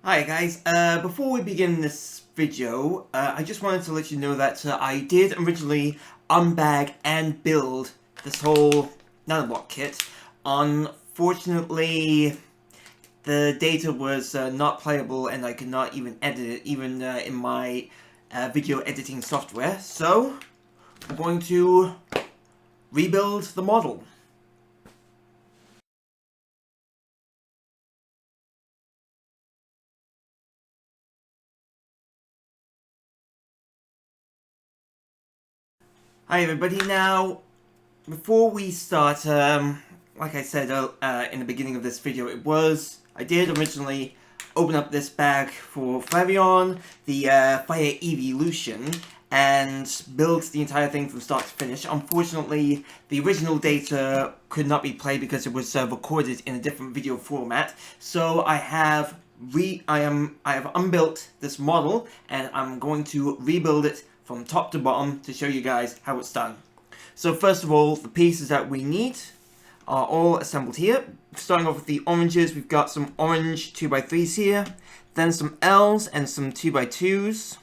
Hi guys, before we begin this video, I just wanted to let you know that I did originally unbag and build this whole nanoblock kit. Unfortunately, the data was not playable and I could not even edit it, even in my video editing software. So, I'm going to rebuild the model. Hi everybody, now before we start, like I said in the beginning of this video, I did originally open up this bag for Flareon, the Fire Eeveelution, and build the entire thing from start to finish. Unfortunately, the original data could not be played because it was recorded in a different video format, so I have unbuilt this model, and I'm going to rebuild it from top to bottom to show you guys how it's done. So first of all, the pieces that we need are all assembled here. Starting off with the oranges, we've got some orange 2x3s here, then some L's and some 2x2s.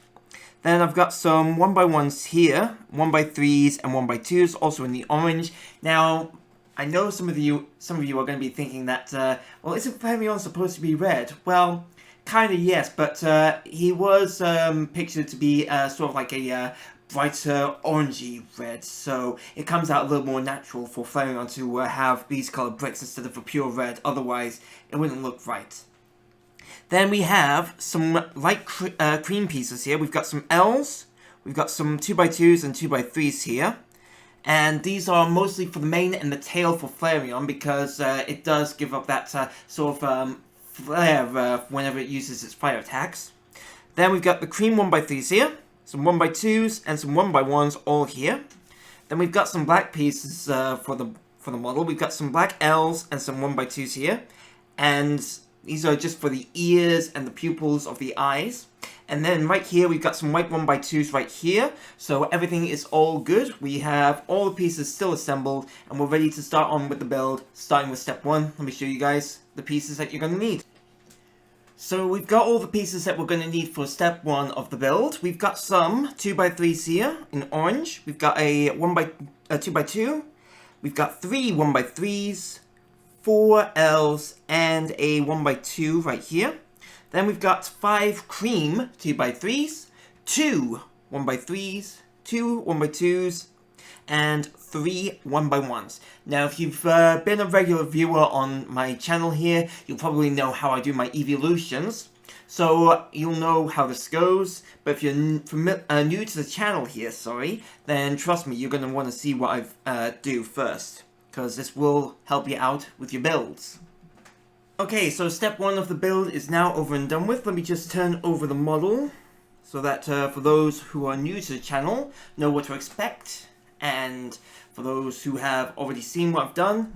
Then I've got some 1x1s here, 1x3s and 1x2s, also in the orange. Now, I know some of you are going to be thinking that, well, isn't Flareon supposed to be red? Well, kind of yes, but he was pictured to be sort of like a brighter orangey red, so it comes out a little more natural for Flareon to have these colored bricks instead of a pure red, otherwise it wouldn't look right. Then we have some light cream pieces here. We've got some L's, we've got some 2x2s and 2x3s here. And these are mostly for the mane and the tail for Flareon because it does give up that sort of flare whenever it uses its fire attacks. Then we've got the cream 1x3s here, some 1x2s and some 1x1s all here. Then we've got some black pieces for the model. We've got some black L's and some 1x2s here. And these are just for the ears and the pupils of the eyes. And then right here, we've got some white 1x2s right here. So everything is all good. We have all the pieces still assembled, and we're ready to start on with the build, starting with step 1. Let me show you guys the pieces that you're going to need. So we've got all the pieces that we're going to need for step 1 of the build. We've got some 2x3s here in orange. We've got a 2x2. We've got 3 1x3s. 4 L's and a 1x2 right here. Then we've got 5 cream 2x3s, 2 1x3s, 2 1x2s, and 3 1x1s. Now, if you've been a regular viewer on my channel here, you'll probably know how I do my Eeveelutions. So you'll know how this goes, but if you're new to the channel here, then trust me, you're going to want to see what I do first, because this will help you out with your builds. Okay, so step 1 of the build is now over and done with. Let me just turn over the model so that for those who are new to the channel know what to expect, and for those who have already seen what I've done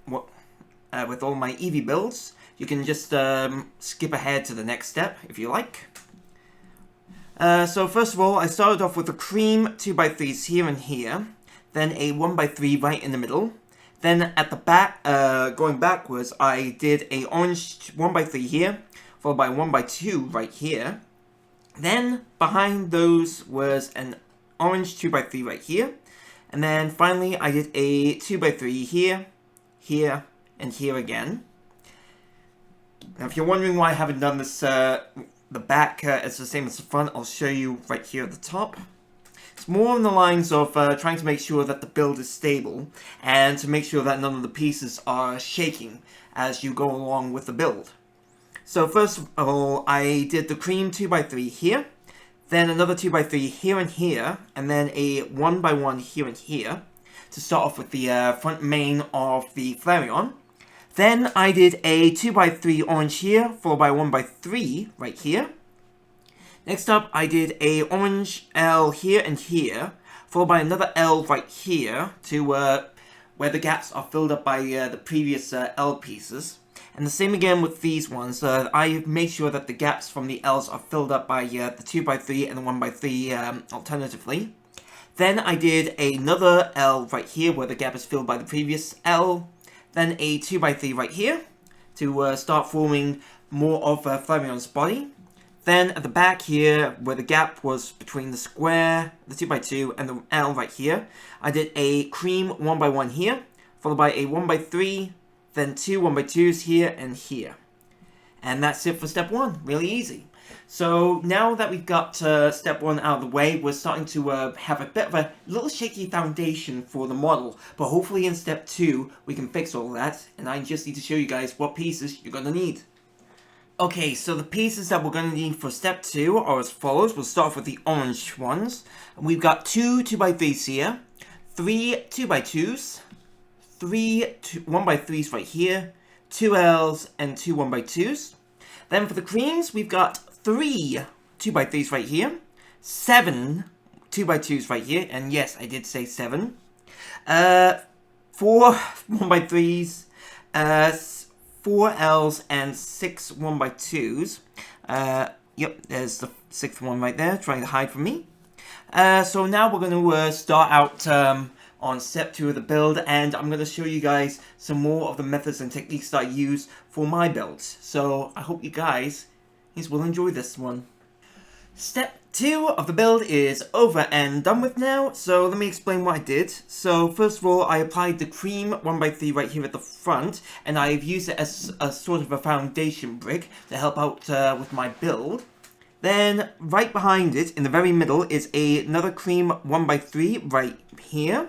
with all my Eevee builds, you can just skip ahead to the next step if you like. So first of all, I started off with the cream 2x3s here and here. Then a 1x3 right in the middle. Then at the back, going backwards, I did a orange 1x3 here, followed by 1x2 right here. Then behind those was an orange 2x3 right here. And then finally I did a 2x3 here, here, and here again. Now if you're wondering why I haven't done this, the back is the same as the front, I'll show you right here at the top. It's more on the lines of trying to make sure that the build is stable and to make sure that none of the pieces are shaking as you go along with the build. So first of all, I did the cream 2x3 here, then another 2x3 here and here, and then a 1x1 here and here to start off with the front main of the Flareon. Then I did a 2x3 orange here, followed by 1x3 right here. Next up, I did a orange L here and here, followed by another L right here to where the gaps are filled up by the previous L pieces. And the same again with these ones. I made sure that the gaps from the L's are filled up by the 2x3 and the 1x3 alternatively. Then I did another L right here where the gap is filled by the previous L. Then a 2x3 right here to start forming more of Flareon's body. Then at the back here, where the gap was between the square, the 2x2, and the L right here, I did a cream 1x1 here, followed by a 1x3, then two 1x2s here and here. And that's it for step 1. Really easy. So now that we've got step 1 out of the way, we're starting to have a bit of a little shaky foundation for the model. But hopefully in step 2, we can fix all that. And I just need to show you guys what pieces you're going to need. Okay, so the pieces that we're going to need for step 2 are as follows. We'll start off with the orange ones. We've got two 2x3s here, three 2x2s, three 1x3s right here, two Ls, and two 1x2s. Then for the creams, we've got three 2x3s right here, seven 2x2s right here, and yes, I did say 7. Four 1x3s, 4 Ls, and 6 1x2s. Yep, there's the 6th one right there, trying to hide from me. So now we're going to start out on step 2 of the build, and I'm going to show you guys some more of the methods and techniques that I use for my builds. So I hope you guys will enjoy this one. Step 2 of the build is over and done with now, so let me explain what I did. So first of all, I applied the cream 1x3 right here at the front, and I've used it as a sort of a foundation brick to help out with my build. Then right behind it, in the very middle, is another cream 1x3 right here.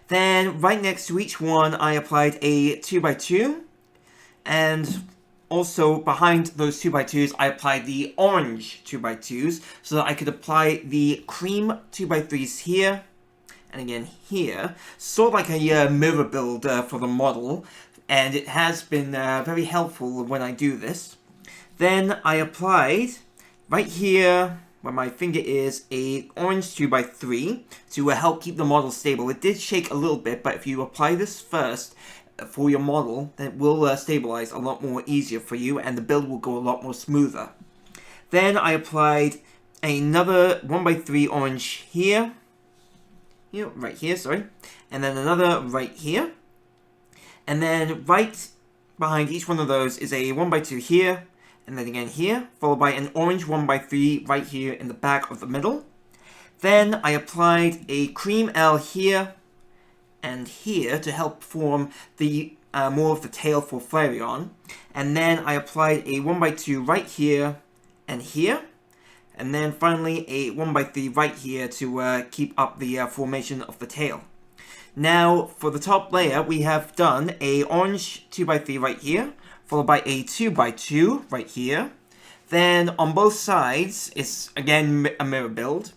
Then right next to each one, I applied a 2x2, and also behind those 2x2s, I applied the orange 2x2s, so that I could apply the cream 2x3s here, and again here, sort of like a mirror build for the model, and it has been very helpful when I do this. Then I applied, right here, where my finger is, a orange 2x3 to help keep the model stable. It did shake a little bit, but if you apply this first for your model, then it will stabilize a lot more easier for you, and the build will go a lot more smoother. Then I applied another 1x3 orange here, right here, sorry, and then another right here, and then right behind each one of those is a 1x2 here, and then again here, followed by an orange 1x3 right here in the back of the middle. Then I applied a cream L here and here to help form the more of the tail for Flareon. And then I applied a 1x2 right here and here. And then finally a 1x3 right here to keep up the formation of the tail. Now for the top layer, we have done a orange 2x3 right here, followed by a 2x2 right here. Then on both sides, it's again a mirror build.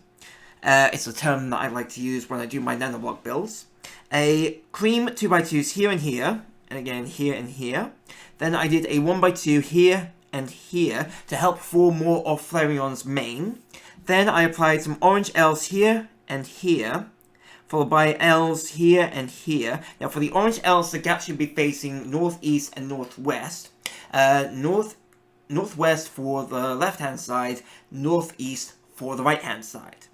It's a term that I like to use when I do my nanoblock builds. A cream 2x2s here and here, and again here and here. Then I did a 1x2 here and here to help form more of Flareon's mane. Then I applied some orange Ls here and here, followed by Ls here and here. Now for the orange Ls, the gap should be facing northeast and northwest. Northwest for the left-hand side, northeast for the right-hand side.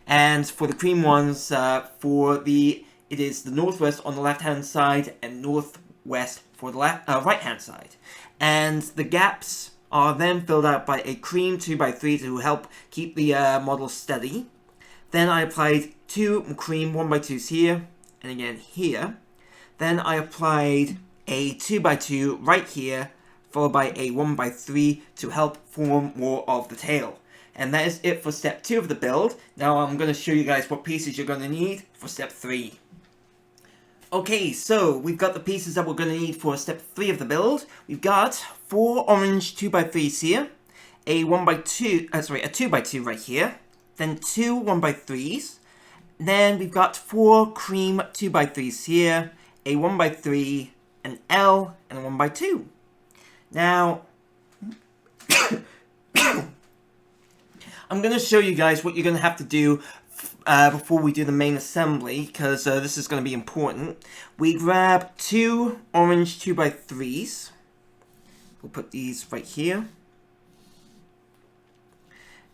And for the cream ones, it is the northwest on the left-hand side and northwest for the right-hand side. And the gaps are then filled out by a cream 2x3 to help keep the model steady. Then I applied two cream 1x2s here, and again here. Then I applied a 2x2 right here, followed by a 1x3 to help form more of the tail. And that is it for step 2 of the build. Now I'm going to show you guys what pieces you're going to need for step 3. Okay, so we've got the pieces that we're going to need for step 3 of the build. We've got 4 orange 2x3s here, a 2x2 right here, then 2 1x3s, then we've got 4 cream 2x3s here, a 1x3, an L, and a 1x2. Now, I'm going to show you guys what you're going to have to do before we do the main assembly, because this is going to be important. We grab 2 orange 2x3s. We'll put these right here.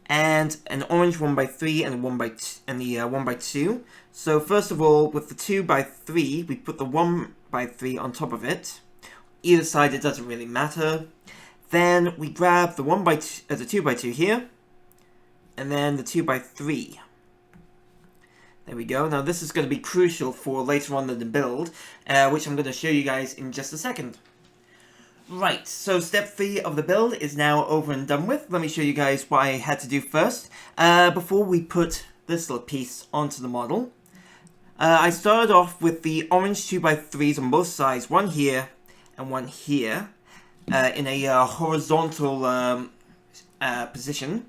And an orange 1x3 and the 1x2. So first of all, with the 2x3, we put the 1x3 on top of it. Either side, it doesn't really matter. Then we grab the 2x2 here, and then the 2x3. There we go. Now this is going to be crucial for later on in the build, which I'm going to show you guys in just a second. Right, so step 3 of the build is now over and done with. Let me show you guys what I had to do first. Before we put this little piece onto the model, I started off with the orange 2x3s on both sides, one here and one here, in a horizontal position.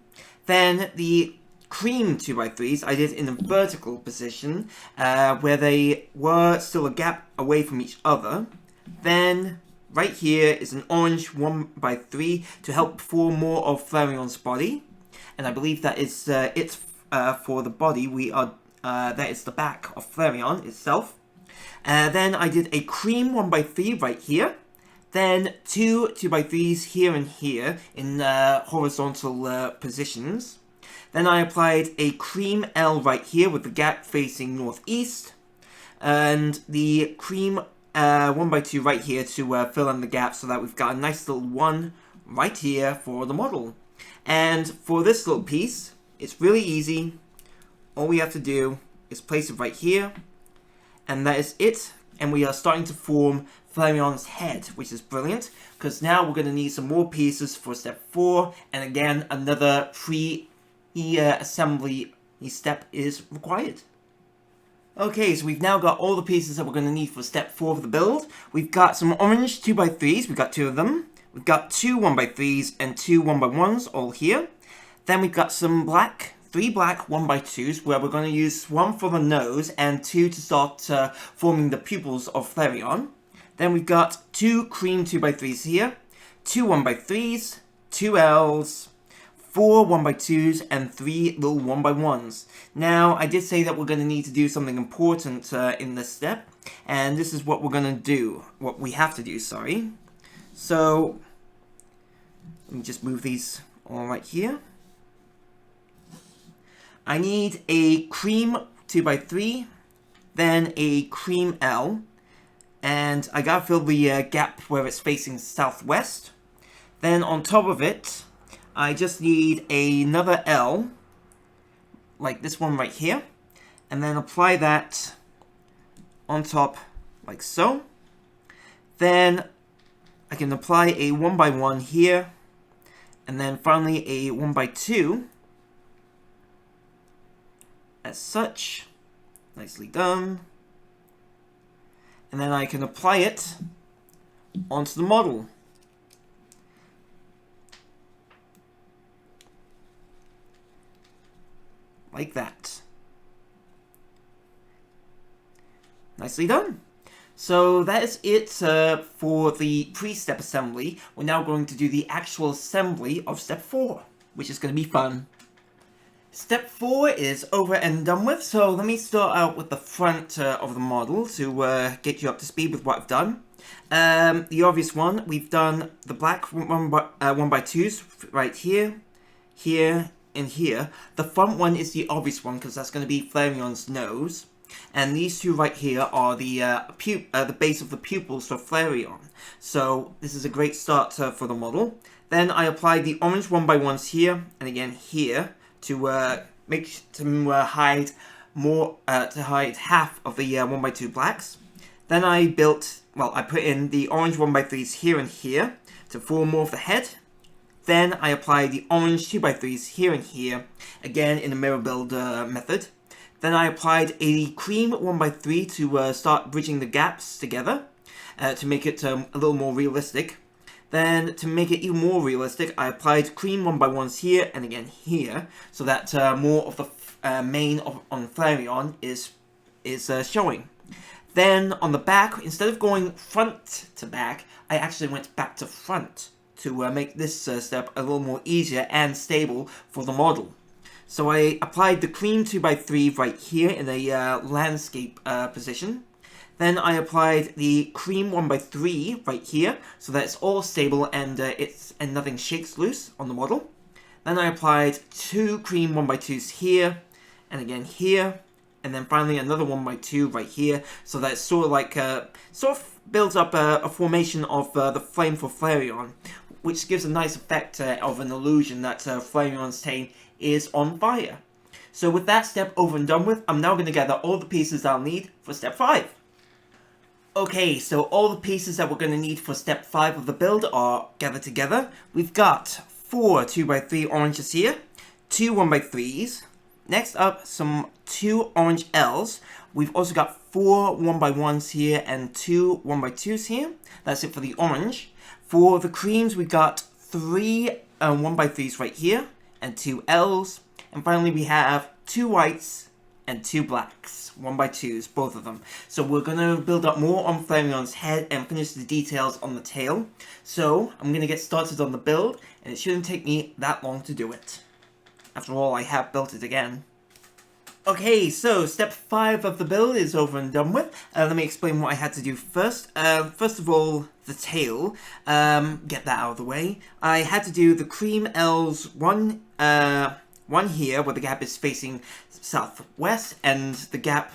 Then the cream 2x3s I did in a vertical position, where they were still a gap away from each other. Then right here is an orange 1x3 to help form more of Flareon's body, and I believe that is it for the body. That is the back of Flareon itself. Then I did a cream 1x3 right here. Then two 2x3s here and here in horizontal positions. Then I applied a cream L right here with the gap facing northeast. And the cream 1x2 right here to fill in the gap so that we've got a nice little one right here for the model. And for this little piece, it's really easy. All we have to do is place it right here, and that is it. And we are starting to form Flareon's head, which is brilliant, because now we're going to need some more pieces for step 4, and again, another pre-assembly step is required. Okay, so we've now got all the pieces that we're going to need for step 4 of the build. We've got some orange 2x3s, we've got 2 of them. We've got 2 1x3s and 2 1x1s all here. Then we've got some 3 black 1x2s, where we're going to use 1 for the nose and 2 to start forming the pupils of Flareon. Then we've got 2 cream 2x3s here, 2 1x3s, 2 Ls, 4 1x2s, and 3 little 1x1s. Now, I did say that we're going to need to do something important in this step, and this is what we're going to do. What we have to do, sorry. So, let me just move these all right here. I need a cream 2x3, then a cream L, and I gotta fill the gap where it's facing southwest. Then on top of it, I just need another L, like this one right here, and then apply that on top like so. Then I can apply a 1x1 here, and then finally a 1x2. As such, nicely done. And then I can apply it onto the model. Like that. Nicely done. So that is it for the pre-step assembly. We're now going to do the actual assembly of step 4, which is going to be fun. Step 4 is over and done with, so let me start out with the front of the model to get you up to speed with what I've done. The obvious one, we've done the black 1x2s right here, here, and here. The front one is the obvious one because that's going to be Flareon's nose. And these two right here are the base of the pupils for Flareon. So this is a great start for the model. Then I applied the orange 1x1s here, and again here, to hide half of the 1x2 blacks. Then I put in the orange 1x3s here and here to form more of the head. Then I applied the orange 2x3s here and here, again in the mirror build method. Then I applied a cream 1x3 to start bridging the gaps together, to make it a little more realistic. Then, to make it even more realistic, I applied cream 1x1s here and again here, so that more of the mane on Flareon is showing. Then, on the back, instead of going front to back, I actually went back to front to make this step a little more easier and stable for the model. So I applied the cream 2x3 right here in a landscape position. Then I applied the cream 1x3 right here, so that it's all stable and nothing shakes loose on the model. Then I applied 2 cream 1x2s here, and again here, and then finally another 1x2 right here, so that it's sort of builds up a formation of the flame for Flareon, which gives a nice effect of an illusion that Flareon's tail is on fire. So with that step over and done with, I'm now going to gather all the pieces I'll need for step 5. Okay, so all the pieces that we're going to need for step 5 of the build are gathered together. We've got 4 2x3 oranges here, 2 1x3s. Next up, some 2 orange L's. We've also got 4 1x1s here and 2 1x2s here. That's it for the orange. For the creams, we've got 3 1x3s right here and 2 L's. And finally, we have 2 whites and 2 blacks, 1x2s, both of them. So we're going to build up more on Flareon's head and finish the details on the tail. So I'm going to get started on the build, and it shouldn't take me that long to do it. After all, I have built it again. Okay, so step 5 of the build is over and done with. Let me explain what I had to do first. First of all, the tail. Get that out of the way. I had to do the cream L's one here, where the gap is facing southwest, and the gap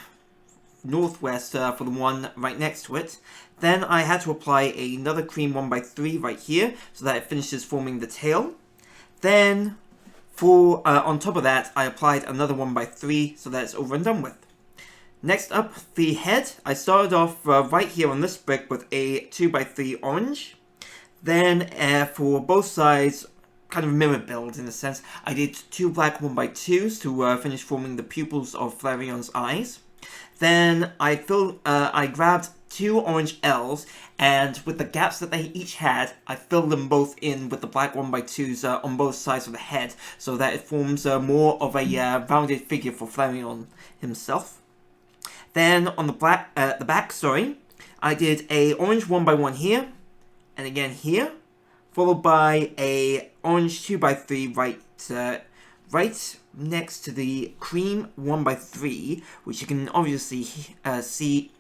northwest for the one right next to it. Then I had to apply another cream 1x3 right here, so that it finishes forming the tail. Then, for on top of that, I applied another 1x3, so that it's over and done with. Next up, the head. I started off right here on this brick with a 2x3 orange. Then, for both sides, kind of mirror build in a sense, I did 2 black 1x2s to finish forming the pupils of Flareon's eyes. Then I grabbed 2 orange L's, and with the gaps that they each had, I filled them both in with the black 1x2s on both sides of the head, so that it forms more of a rounded figure for Flareon himself. Then on the back, I did a orange 1x1 here, and again here, followed by a orange 2x3 right next to the cream 1x3, which you can obviously see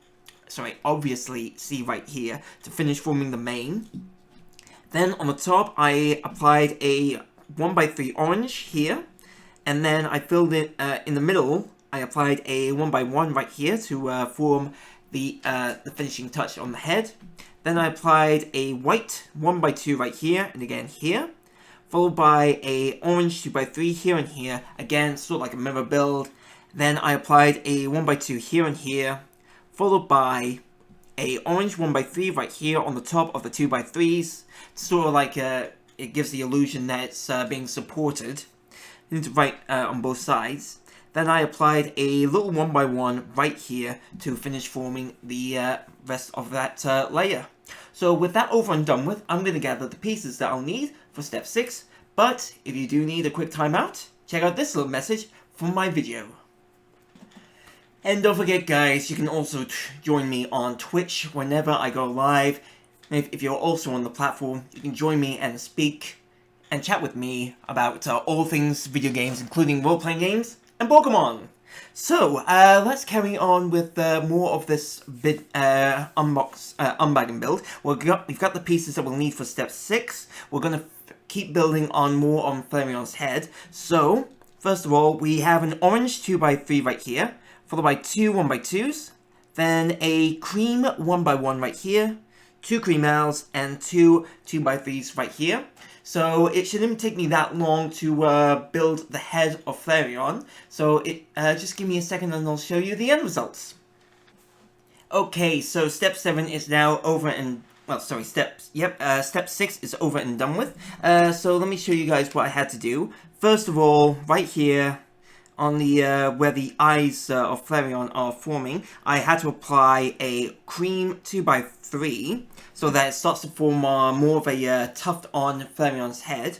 right here to finish forming the main. Then on the top, I applied a 1x3 orange here, and then I filled it in the middle. I applied a 1x1 right here to form the finishing touch on the head. Then I applied a white 1x2 right here, and again here, followed by a orange 2x3 here and here, again sort of like a mirror build. Then I applied a 1x2 here and here, followed by a orange 1x3 right here on the top of the 2x3s, sort of like it gives the illusion that it's being supported right on both sides. Then I applied a little 1x1 right here to finish forming the rest of that layer. So with that over and done with, I'm going to gather the pieces that I'll need for step 6. But if you do need a quick timeout, check out this little message from my video. And don't forget guys, you can also join me on Twitch whenever I go live. If you're also on the platform, you can join me and speak and chat with me about all things video games, including role-playing games and Pokemon. So, let's carry on with more of this unbagging build. We've got the pieces that we'll need for step 6. We're going to keep building on more on Flareon's head. So, first of all, we have an orange 2x3 right here, followed by 2 1x2s, then a cream 1x1 right here, 2 cream L's, and 2 2x3s right here. So it shouldn't take me that long to build the head of Flareon. So just give me a second and I'll show you the end results. Okay, so step 7 is now over and... Well, sorry, step 6 is over and done with. So let me show you guys what I had to do. First of all, right here, on the where the eyes of Flareon are forming, I had to apply a cream 2x3 so that it starts to form more of a tuft on Flareon's head.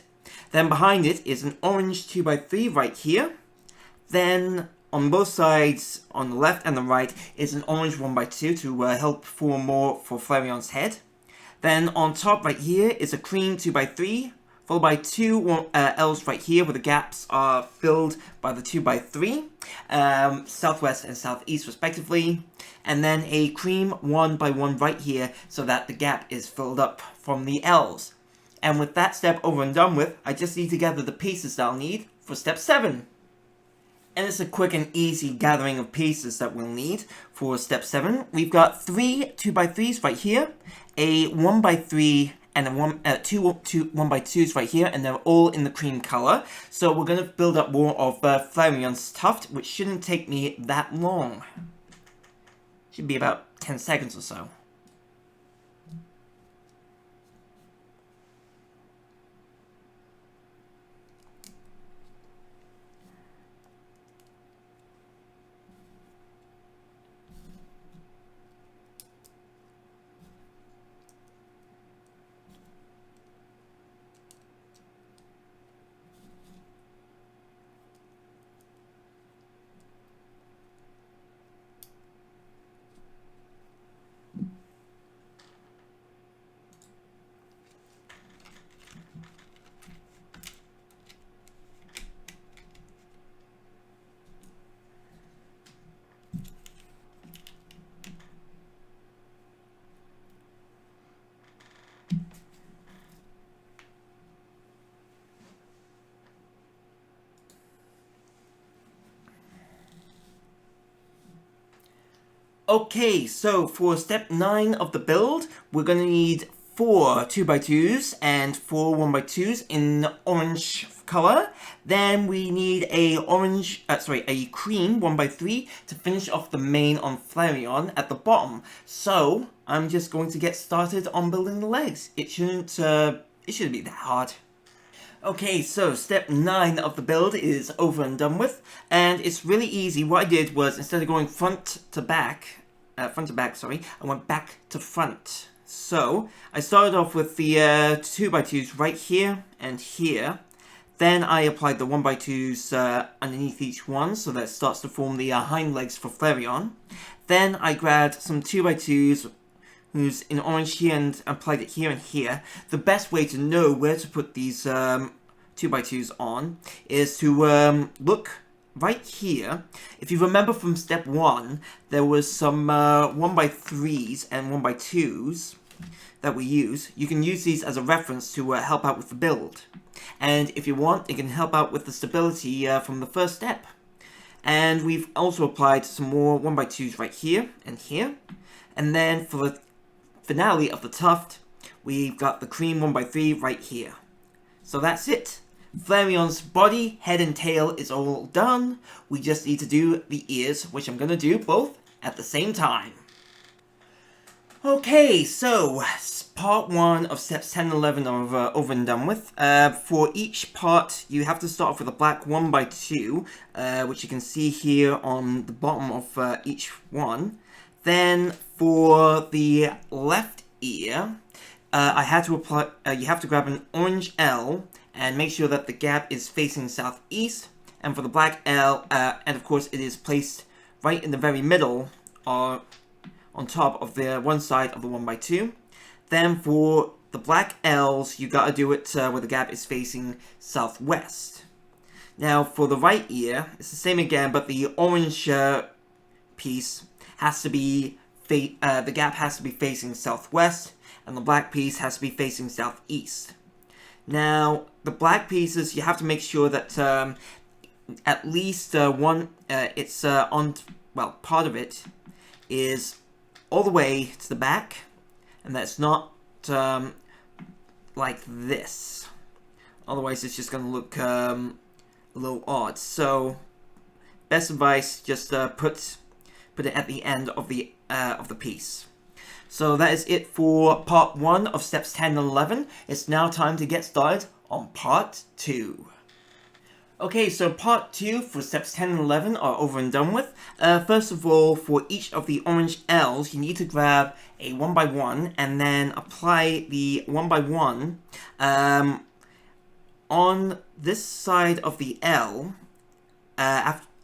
Then behind it is an orange 2x3 right here. Then on both sides, on the left and the right, is an orange 1x2 to help form more for Flareon's head. Then on top right here is a cream 2x3, followed by 2 L's right here where the gaps are filled by the 2x3, southwest and southeast respectively, and then a cream 1x1 right here so that the gap is filled up from the L's. And with that step over and done with, I just need to gather the pieces that I'll need for step 7. And it's a quick and easy gathering of pieces that we'll need for step 7. We've got 3 2x3s right here, a 1x3 and then two 1x2s right here, and they're all in the cream color. So we're going to build up more of Flareon's tuft, which shouldn't take me that long. Should be about 10 seconds or so. Okay, so for step 9 of the build, we're going to need 4 2x2s and 4 1x2s in orange color. Then we need a cream 1x3 to finish off the mane on Flareon at the bottom. So I'm just going to get started on building the legs. It shouldn't be that hard. Okay, so step 9 of the build is over and done with, and it's really easy. What I did was, instead of going front to back, I went back to front. So I started off with the 2x2s right here and here. Then I applied the 1x2s underneath each one, so that starts to form the hind legs for Flareon. Then I grabbed some 2x2s who's in orange here and applied it here and here. The best way to know where to put these 2x2s on is to look right here. If you remember from step 1, there was some 1x3s and 1x2s that we use. You can use these as a reference to help out with the build. And if you want, it can help out with the stability from the first step. And we've also applied some more 1x2s right here and here. And then for the finale of the tuft, we've got the cream 1x3 right here. So that's it. Flareon's body, head and tail is all done. We just need to do the ears, which I'm going to do both at the same time. Okay, so part 1 of steps 10 and 11 are over and done with. For each part, you have to start off with a black 1x2, which you can see here on the bottom of each one. Then for the left ear, I had to apply. You have to grab an orange L and make sure that the gap is facing southeast. And for the black L, and of course it is placed right in the very middle, or on top of the one side of the 1x2. Then for the black L's, you gotta do it where the gap is facing southwest. Now for the right ear, it's the same again, but the orange piece has to be, the gap has to be facing southwest, and the black piece has to be facing southeast. Now, the black pieces, you have to make sure that at least part of it is all the way to the back, and that's not like this. Otherwise, it's just going to look a little odd. So, best advice, just put it at the end of the piece. So that is it for part 1 of steps 10 and 11. It's now time to get started on part 2. Okay, so part 2 for steps 10 and 11 are over and done with. First of all, for each of the orange L's, you need to grab a 1x1 and then apply the 1x1 on this side of the L.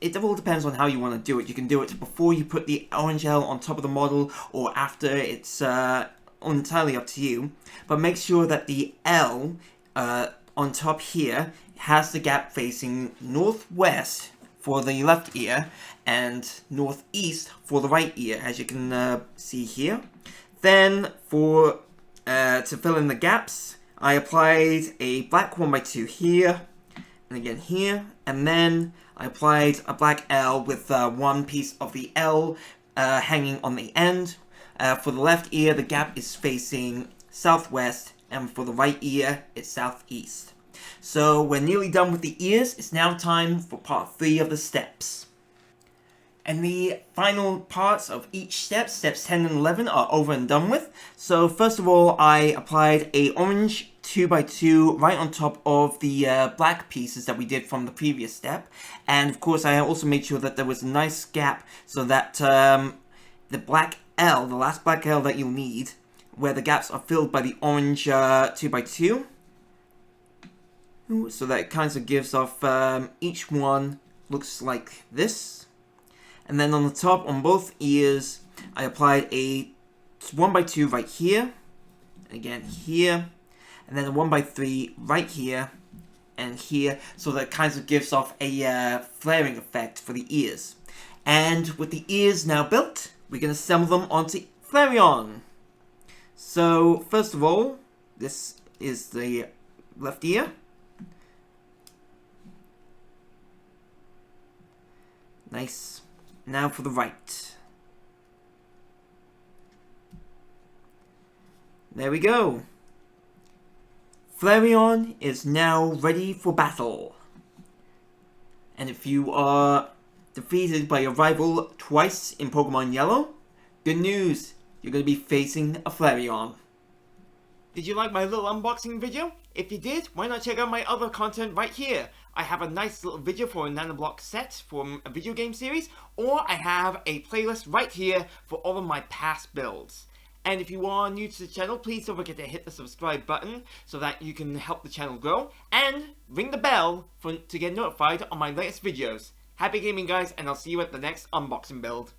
It all depends on how you want to do it. You can do it before you put the orange L on top of the model or after. It's entirely up to you. But make sure that the L on top here has the gap facing northwest for the left ear and northeast for the right ear, as you can see here. Then for to fill in the gaps, I applied a black 1x2 here and again here, and then I applied a black L with one piece of the L hanging on the end. For the left ear, the gap is facing southwest, and for the right ear, it's southeast. So we're nearly done with the ears. It's now time for part 3 of the steps. And the final parts of each step, steps 10 and 11, are over and done with. So first of all, I applied a orange 2x2 right on top of the black pieces that we did from the previous step. And of course, I also made sure that there was a nice gap so that the black L, the last black L that you'll need, where the gaps are filled by the orange 2x2. So that it kind of gives off, each one looks like this. And then on the top, on both ears, I applied a 1x2 right here, again here, and then a 1x3 right here, and here, so that it kind of gives off a flaring effect for the ears. And with the ears now built, we're going to assemble them onto Flareon. So, first of all, this is the left ear. Nice. Now for the right. There we go. Flareon is now ready for battle. And if you are defeated by your rival twice in Pokemon Yellow, good news, you're going to be facing a Flareon. Did you like my little unboxing video? If you did, why not check out my other content right here? I have a nice little video for a Nanoblock set from a video game series, or I have a playlist right here for all of my past builds. And if you are new to the channel, please don't forget to hit the subscribe button so that you can help the channel grow, and ring the bell to get notified on my latest videos. Happy gaming guys, and I'll see you at the next unboxing build.